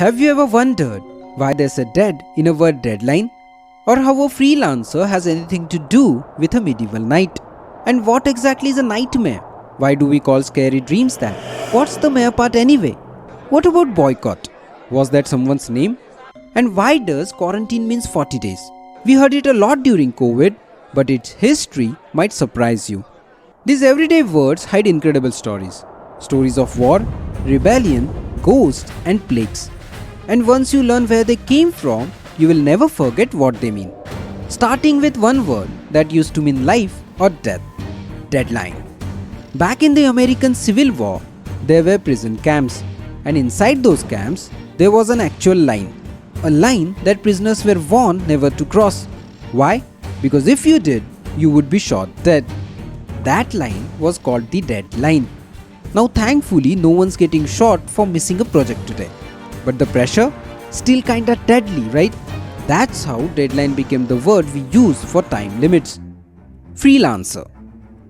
Have you ever wondered why there's a dead in a word deadline? Or how a freelancer has anything to do with a medieval knight? And what exactly is a nightmare? Why do we call scary dreams that? What's the mare part anyway? What about boycott? Was that someone's name? And why does quarantine means 40 days? We heard it a lot during COVID, but its history might surprise you. These everyday words hide incredible stories. Stories of war, rebellion, ghosts and plagues. And once you learn where they came from, you will never forget what they mean. Starting with one word that used to mean life or death. Deadline. Back in the American Civil War, there were prison camps. And inside those camps, there was an actual line. A line that prisoners were warned never to cross. Why? Because if you did, you would be shot dead. That line was called the deadline. Now thankfully no one's getting shot for missing a project today. But the pressure? Still kinda deadly, right? That's how deadline became the word we use for time limits. Freelancer.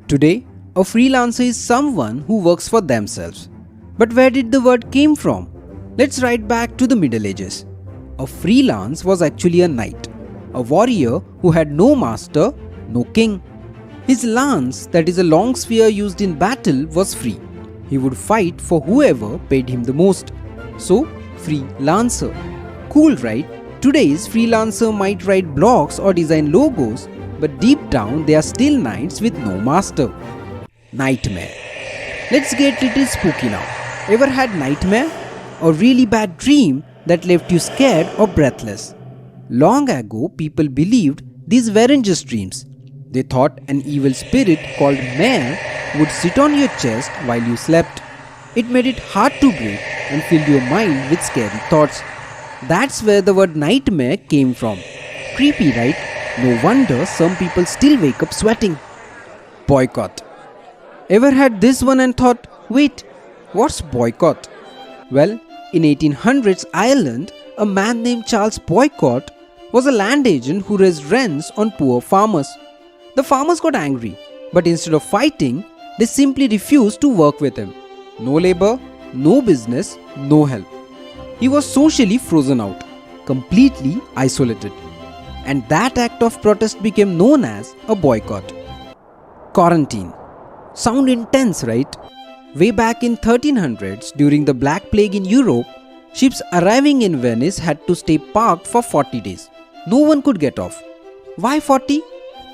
Today, a freelancer is someone who works for themselves. But where did the word came from? Let's right back to the Middle Ages. A freelance was actually a knight, a warrior who had no master, no king. His lance, that is a long spear used in battle, was free. He would fight for whoever paid him the most. So, freelancer. Cool, right? Today's freelancer might write blogs or design logos, but deep down they are still knights with no master. Nightmare. Let's get little spooky now. Ever had nightmare? A really bad dream that left you scared or breathless? Long ago, people believed these weren't just dreams. They thought an evil spirit called mare would sit on your chest while you slept. It made it hard to breathe and filled your mind with scary thoughts. That's where the word nightmare came from. Creepy, right? No wonder some people still wake up sweating. Boycott. Ever had this one and thought, wait, what's boycott? Well, in 1800s Ireland, a man named Charles Boycott was a land agent who raised rents on poor farmers. The farmers got angry, but instead of fighting, they simply refused to work with him. No labor, no business, no help. He was socially frozen out, completely isolated. And that act of protest became known as a boycott. Quarantine. Sound intense, right? Way back in 1300s, during the Black Plague in Europe, ships arriving in Venice had to stay parked for 40 days. No one could get off. Why 40?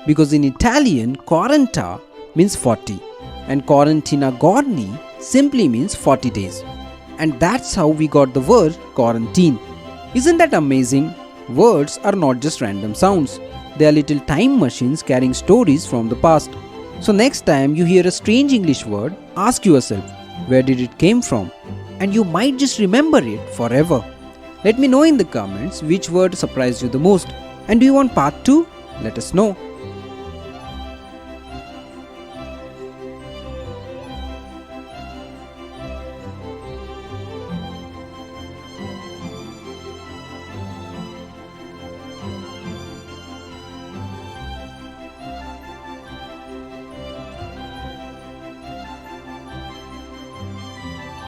Because in Italian, quaranta means 40 and quarantina giorni simply means 40 days. And that's how we got the word quarantine. Isn't that amazing? Words are not just random sounds. They are little time machines carrying stories from the past. So next time you hear a strange English word, ask yourself, where did it came from? And you might just remember it forever. Let me know in the comments which word surprised you the most. And do you want part 2? Let us know.